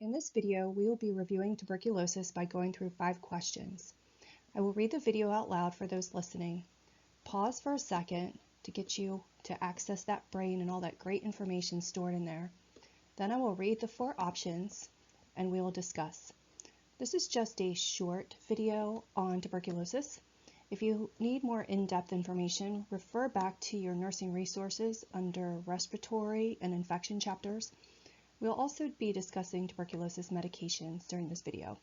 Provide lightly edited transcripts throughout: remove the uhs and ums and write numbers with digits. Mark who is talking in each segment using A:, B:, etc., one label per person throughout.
A: In this video, we will be reviewing tuberculosis by going through 5 questions. I will read the video out loud for those listening. Pause for a second to get you to access that brain and all that great information stored in there. Then I will read the 4 options and we will discuss. This is just a short video on tuberculosis. If you need more in-depth information, refer back to your nursing resources under respiratory and infection chapters. We'll also be discussing tuberculosis medications during this video.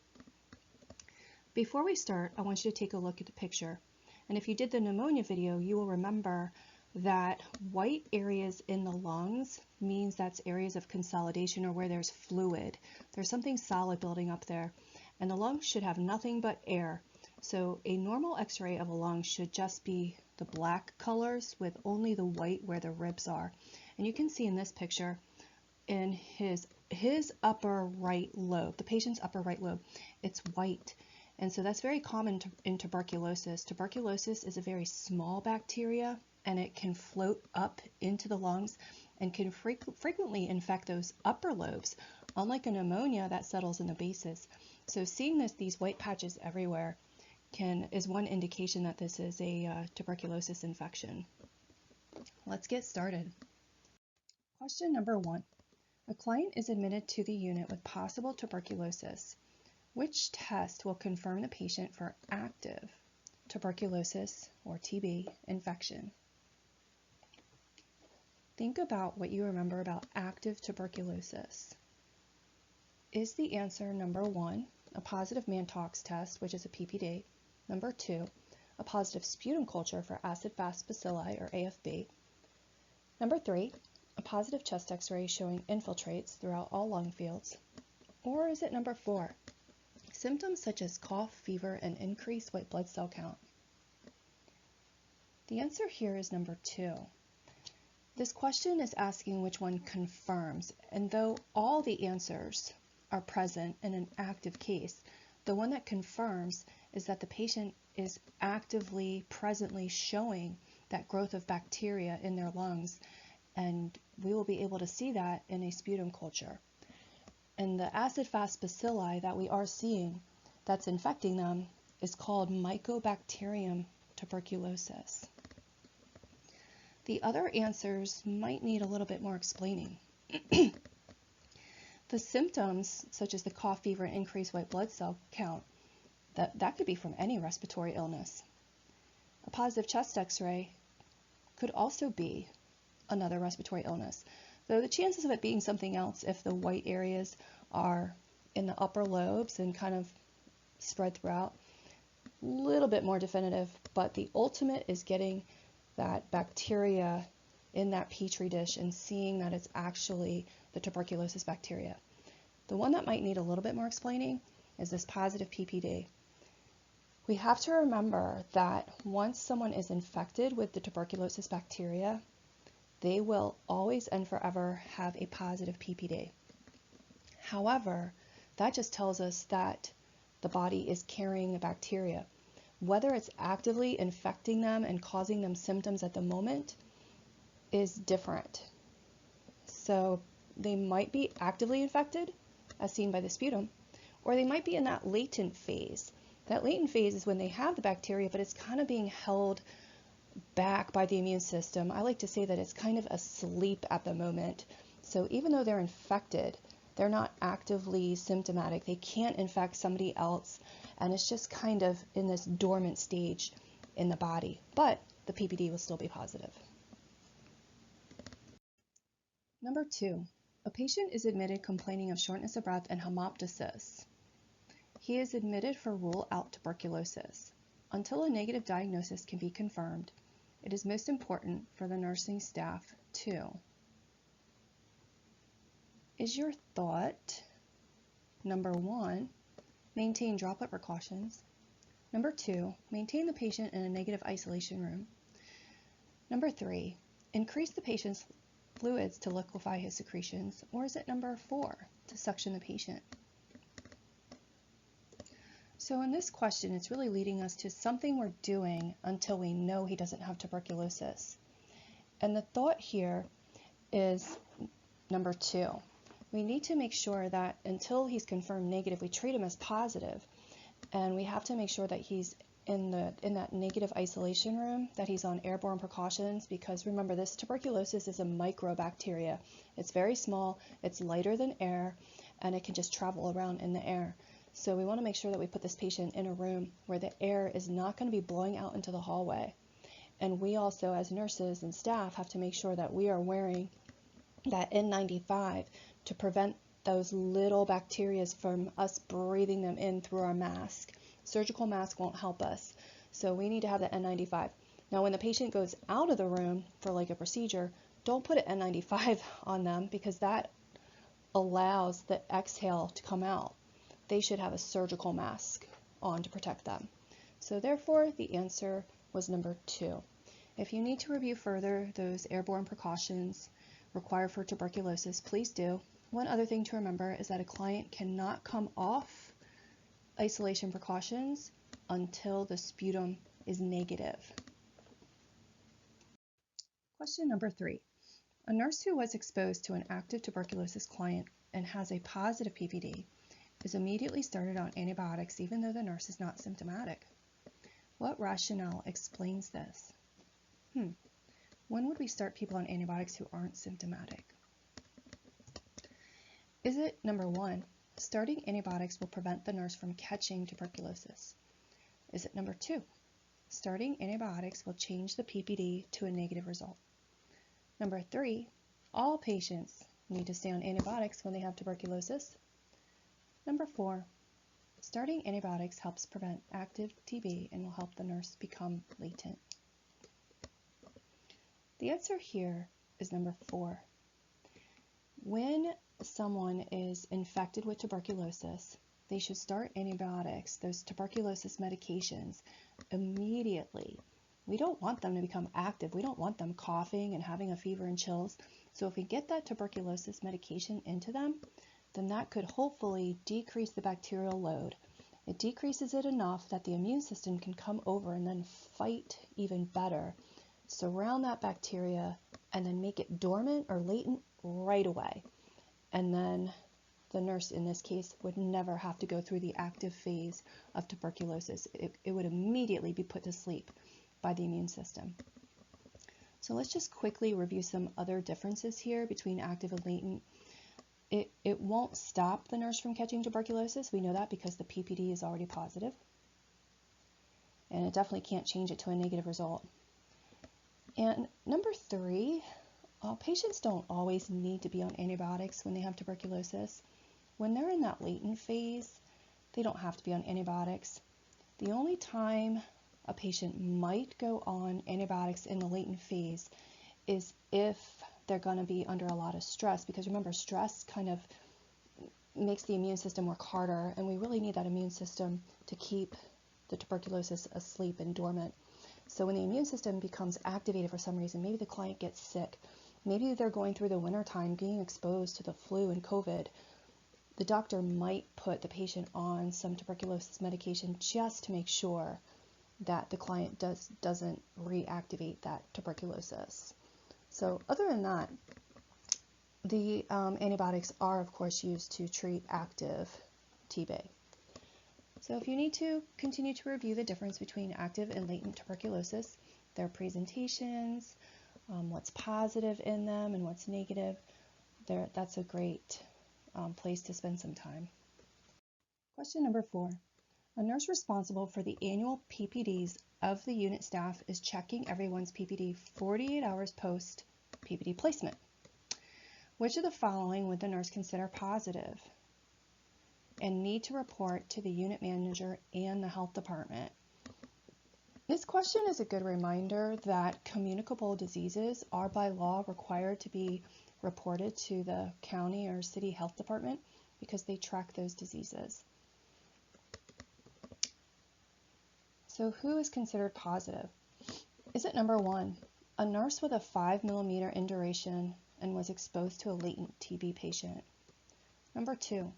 A: Before we start, I want you to take a look at the picture. And if you did the pneumonia video, you will remember that white areas in the lungs means that's areas of consolidation or where there's fluid. There's something solid building up there. And the lungs should have nothing but air. So a normal x-ray of a lung should just be the black colors with only the white where the ribs are. And you can see in this picture, in his upper right lobe, the patient's upper right lobe, it's white. And so that's very common in tuberculosis. Tuberculosis is a very small bacteria and it can float up into the lungs and can frequently infect those upper lobes, unlike a pneumonia that settles in the bases. So seeing these white patches everywhere is one indication that this is a tuberculosis infection. Let's get started. Question number 1. A client is admitted to the unit with possible tuberculosis. Which test will confirm the patient for active tuberculosis, or TB, infection? Think about what you remember about active tuberculosis. Is the answer number 1, a positive Mantoux test, which is a PPD? Number 2, a positive sputum culture for acid-fast bacilli, or AFB? Number 3, a positive chest x-ray showing infiltrates throughout all lung fields? Or is it number 4, symptoms such as cough, fever, and increased white blood cell count? The answer here is number 2. This question is asking which one confirms, and though all the answers are present in an active case, the one that confirms is that the patient is actively, presently showing that growth of bacteria in their lungs, and we will be able to see that in a sputum culture. And the acid-fast bacilli that we are seeing that's infecting them is called Mycobacterium tuberculosis. The other answers might need a little bit more explaining. The symptoms, such as the cough, fever, and increased white blood cell count, that could be from any respiratory illness. A positive chest x-ray could also be another respiratory illness, though the chances of it being something else if the white areas are in the upper lobes and kind of spread throughout, a little bit more definitive, but the ultimate is getting that bacteria in that petri dish and seeing that it's actually the tuberculosis bacteria. The one that might need a little bit more explaining is this positive PPD. We have to remember that once someone is infected with the tuberculosis bacteria, they will always and forever have a positive PPD. However, that just tells us that the body is carrying the bacteria. Whether it's actively infecting them and causing them symptoms at the moment is different. So they might be actively infected, as seen by the sputum, or they might be in that latent phase. That latent phase is when they have the bacteria, but it's kind of being held back by the immune system. I like to say that it's kind of asleep at the moment. So even though they're infected, they're not actively symptomatic. They can't infect somebody else, and it's just kind of in this dormant stage in the body. But the PPD will still be positive. Number 2, a patient is admitted complaining of shortness of breath and hemoptysis. He is admitted for rule-out tuberculosis. Until a negative diagnosis can be confirmed, it is most important for the nursing staff to: is your thought, number 1, maintain droplet precautions? Number 2, maintain the patient in a negative isolation room? Number 3, increase the patient's fluids to liquefy his secretions? Or is it number 4, to suction the patient? So in this question, it's really leading us to something we're doing until we know he doesn't have tuberculosis. And the thought here is number 2. we need to make sure that until he's confirmed negative, we treat him as positive. And we have to make sure that he's in that negative isolation room, that he's on airborne precautions, because remember, this tuberculosis is a microbacteria. It's very small, it's lighter than air, and it can just travel around in the air. So we want to make sure that we put this patient in a room where the air is not going to be blowing out into the hallway. And we also, as nurses and staff, have to make sure that we are wearing that N95 to prevent those little bacteria from us breathing them in through our mask. Surgical mask won't help us, so we need to have the N95. Now, when the patient goes out of the room for like a procedure, don't put an N95 on them, because that allows the exhale to come out. They should have a surgical mask on to protect them. So therefore, the answer was number 2. If you need to review further those airborne precautions required for tuberculosis, please do. One other thing to remember is that a client cannot come off isolation precautions until the sputum is negative. Question number 3. A nurse who was exposed to an active tuberculosis client and has a positive PPD is immediately started on antibiotics even though the nurse is not symptomatic. What rationale explains this? When would we start people on antibiotics who aren't symptomatic? Is it number 1, starting antibiotics will prevent the nurse from catching tuberculosis? Is it number 2, starting antibiotics will change the PPD to a negative result? Number 3, all patients need to stay on antibiotics when they have tuberculosis. Number 4, starting antibiotics helps prevent active TB and will help the nurse become latent. The answer here is number 4. When someone is infected with tuberculosis, they should start antibiotics, those tuberculosis medications, immediately. We don't want them to become active. We don't want them coughing and having a fever and chills. So if we get that tuberculosis medication into them, then that could hopefully decrease the bacterial load. It decreases it enough that the immune system can come over and then fight even better, surround that bacteria, and then make it dormant or latent right away. And then the nurse in this case would never have to go through the active phase of tuberculosis. It would immediately be put to sleep by the immune system. So let's just quickly review some other differences here between active and latent. It won't stop the nurse from catching tuberculosis. We know that because the PPD is already positive. And it definitely can't change it to a negative result. And number 3, patients don't always need to be on antibiotics when they have tuberculosis. When they're in that latent phase, they don't have to be on antibiotics. The only time a patient might go on antibiotics in the latent phase is if they're going to be under a lot of stress, because remember, stress kind of makes the immune system work harder, and we really need that immune system to keep the tuberculosis asleep and dormant. So when the immune system becomes activated for some reason, maybe the client gets sick, maybe they're going through the winter time being exposed to the flu and COVID, the doctor might put the patient on some tuberculosis medication just to make sure that the client doesn't reactivate that tuberculosis. So other than that, the antibiotics are of course used to treat active TB. So if you need to continue to review the difference between active and latent tuberculosis, their presentations, what's positive in them and what's negative, that's a great place to spend some time. Question number 4. A nurse responsible for the annual PPDs of the unit staff is checking everyone's PPD 48 hours post PPD placement. Which of the following would the nurse consider positive and need to report to the unit manager and the health department? This question is a good reminder that communicable diseases are by law required to be reported to the county or city health department because they track those diseases. So who is considered positive? Is it number 1, a nurse with a 5 millimeter induration and was exposed to a latent TB patient? Number 2,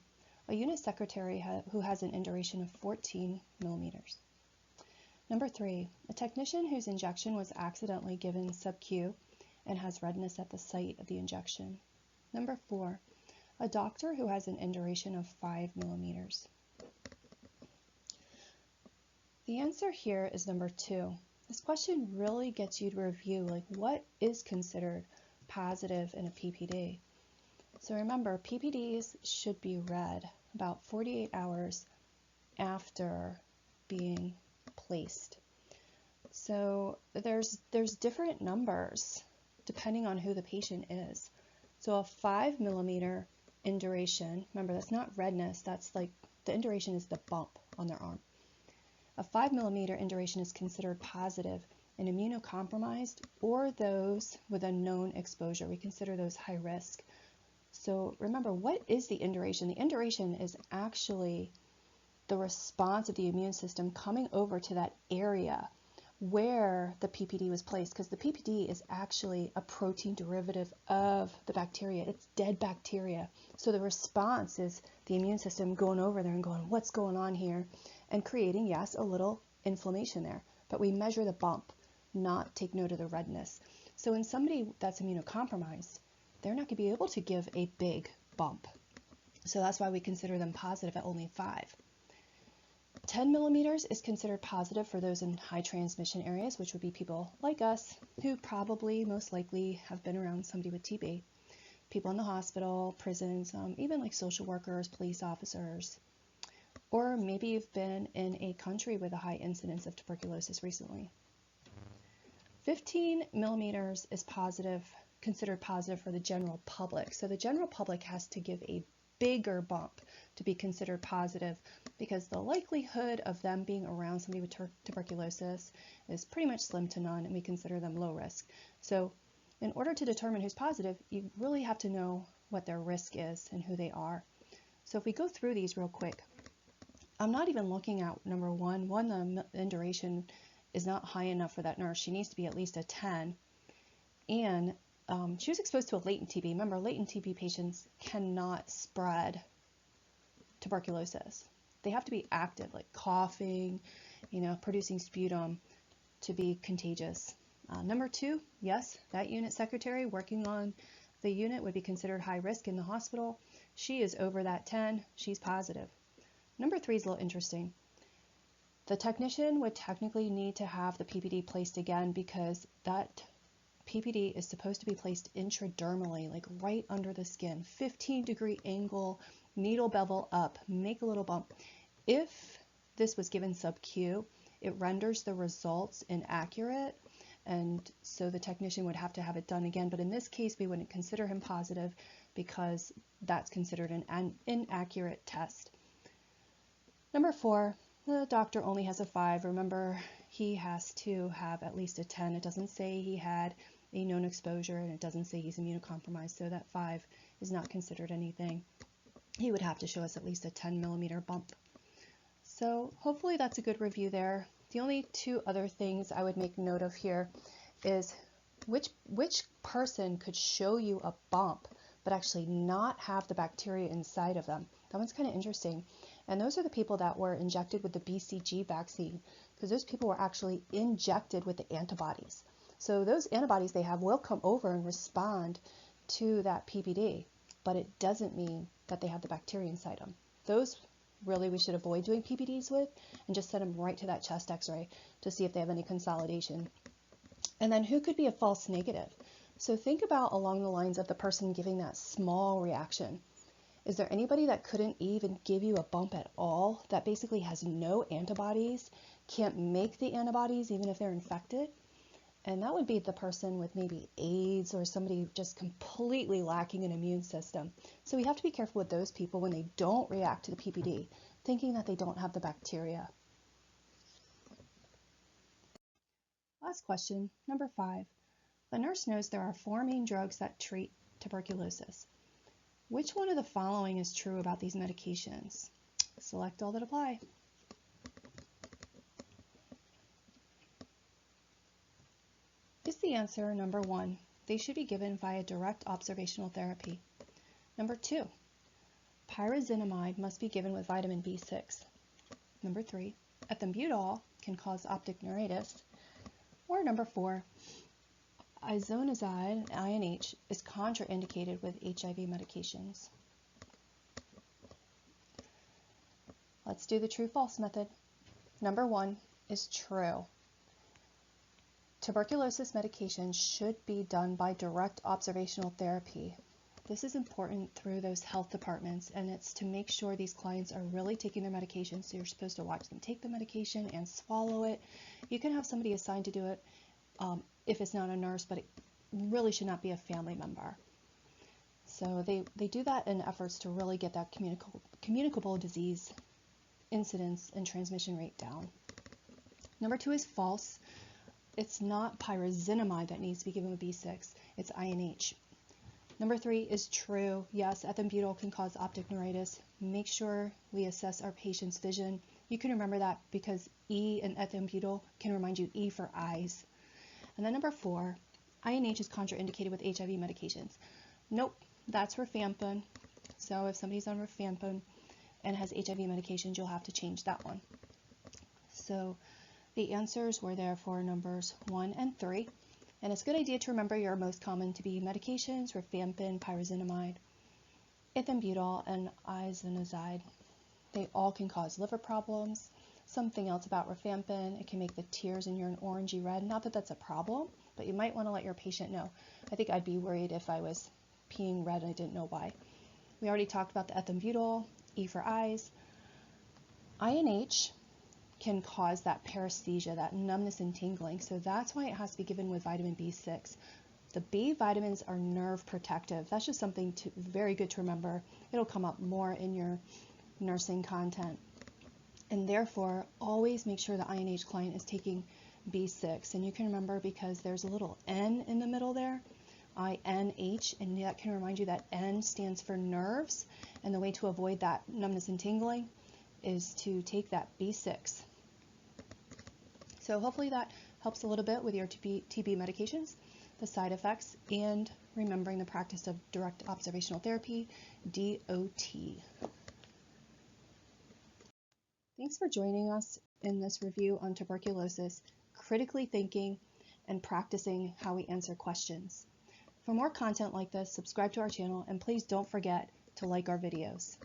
A: a unit secretary who has an induration of 14 millimeters. Number 3, a technician whose injection was accidentally given sub-Q and has redness at the site of the injection. Number 4, A doctor who has an induration of 5 millimeters. The answer here is number 2. This question really gets you to review like what is considered positive in a PPD. So remember, PPDs should be read about 48 hours after being placed. So there's different numbers depending on who the patient is. So a 5 millimeter induration, remember that's not redness, that's like the induration is the bump on their arm. A 5 millimeter induration is considered positive in immunocompromised or those with a known exposure. We consider those high risk. So remember, what is the induration? The induration is actually the response of the immune system coming over to that area where the PPD was placed, because the PPD is actually a protein derivative of the bacteria. It's dead bacteria. So the response is the immune system going over there and going, what's going on here? And creating, yes, a little inflammation there. But we measure the bump, not take note of the redness. So in somebody that's immunocompromised, they're not going to be able to give a big bump. So that's why we consider them positive at only 5. 10 millimeters is considered positive for those in high transmission areas, which would be people like us who probably most likely have been around somebody with TB. People in the hospital, prisons, even like social workers, police officers, or maybe you've been in a country with a high incidence of tuberculosis recently. 15 millimeters is positive, considered positive for the general public. So the general public has to give a bigger bump to be considered positive because the likelihood of them being around somebody with tuberculosis is pretty much slim to none, and we consider them low risk. So in order to determine who's positive, you really have to know what their risk is and who they are. So if we go through these real quick, I'm not even looking at number 1. The induration is not high enough for that nurse. She needs to be at least a 10. And she was exposed to a latent TB. Remember, latent TB patients cannot spread tuberculosis. They have to be active, like coughing, producing sputum to be contagious. Number 2, yes, that unit secretary working on the unit would be considered high risk in the hospital. She is over that 10. She's positive. Number 3 is a little interesting. The technician would technically need to have the PPD placed again because that PPD is supposed to be placed intradermally, like right under the skin, 15-degree angle, needle bevel up, make a little bump. If this was given sub-Q, it renders the results inaccurate, and so the technician would have to have it done again. But in this case, we wouldn't consider him positive because that's considered an inaccurate test. Number 4, the doctor only has a 5. Remember, he has to have at least a 10. It doesn't say he had a known exposure, and it doesn't say he's immunocompromised, so that 5 is not considered anything. He would have to show us at least a 10 millimeter bump. So hopefully that's a good review there. The only 2 other things I would make note of here is which person could show you a bump but actually not have the bacteria inside of them. That one's kind of interesting. And those are the people that were injected with the BCG vaccine, because those people were actually injected with the antibodies. So those antibodies they have will come over and respond to that PPD, but it doesn't mean that they have the bacteria inside them. Those really we should avoid doing PPDs with and just send them right to that chest x-ray to see if they have any consolidation. And then who could be a false negative? So think about along the lines of the person giving that small reaction. Is there anybody that couldn't even give you a bump at all, that basically has no antibodies, can't make the antibodies even if they're infected? And that would be the person with maybe AIDS or somebody just completely lacking an immune system. So we have to be careful with those people when they don't react to the PPD, thinking that they don't have the bacteria. Last question, number 5. The nurse knows there are 4 main drugs that treat tuberculosis. Which one of the following is true about these medications? Select all that apply. Is the answer number 1? They should be given via direct observational therapy. Number 2, pyrazinamide must be given with vitamin B6. Number 3, ethambutol can cause optic neuritis. Or number 4, isoniazid, INH, is contraindicated with HIV medications. Let's do the true-false method. Number 1 is true. Tuberculosis medication should be done by direct observational therapy. This is important through those health departments, and it's to make sure these clients are really taking their medication. So you're supposed to watch them take the medication and swallow it. You can have somebody assigned to do it if it's not a nurse, but it really should not be a family member. So they do that in efforts to really get that communicable disease incidence and transmission rate down. Number 2 is false. It's not pyrazinamide that needs to be given with B6, it's INH. Number 3 is true. Yes, ethambutol can cause optic neuritis. Make sure we assess our patient's vision. You can remember that because E in ethambutol can remind you E for eyes. And then number 4, INH is contraindicated with HIV medications. Nope, that's rifampin. So if somebody's on rifampin and has HIV medications, you'll have to change that one. So the answers were there for numbers 1 and 3. And it's a good idea to remember your most common to be medications, rifampin, pyrazinamide, ethambutol, and isoniazid. They all can cause liver problems. Something else about rifampin, it can make the tears in urine orangey red. Not that that's a problem, but you might want to let your patient know. I think I'd be worried if I was peeing red and I didn't know why. We already talked about the ethambutol, E for eyes. INH can cause that paresthesia, that numbness and tingling. So that's why it has to be given with vitamin B6. The B vitamins are nerve protective. That's just something very good to remember. It'll come up more in your nursing content. And therefore, always make sure the INH client is taking B6. And you can remember because there's a little N in the middle there, INH, and that can remind you that N stands for nerves. And the way to avoid that numbness and tingling is to take that B6. So hopefully that helps a little bit with your TB medications, the side effects, and remembering the practice of direct observational therapy, DOT. Thanks for joining us in this review on tuberculosis, critically thinking and practicing how we answer questions. For more content like this, subscribe to our channel, and please don't forget to like our videos.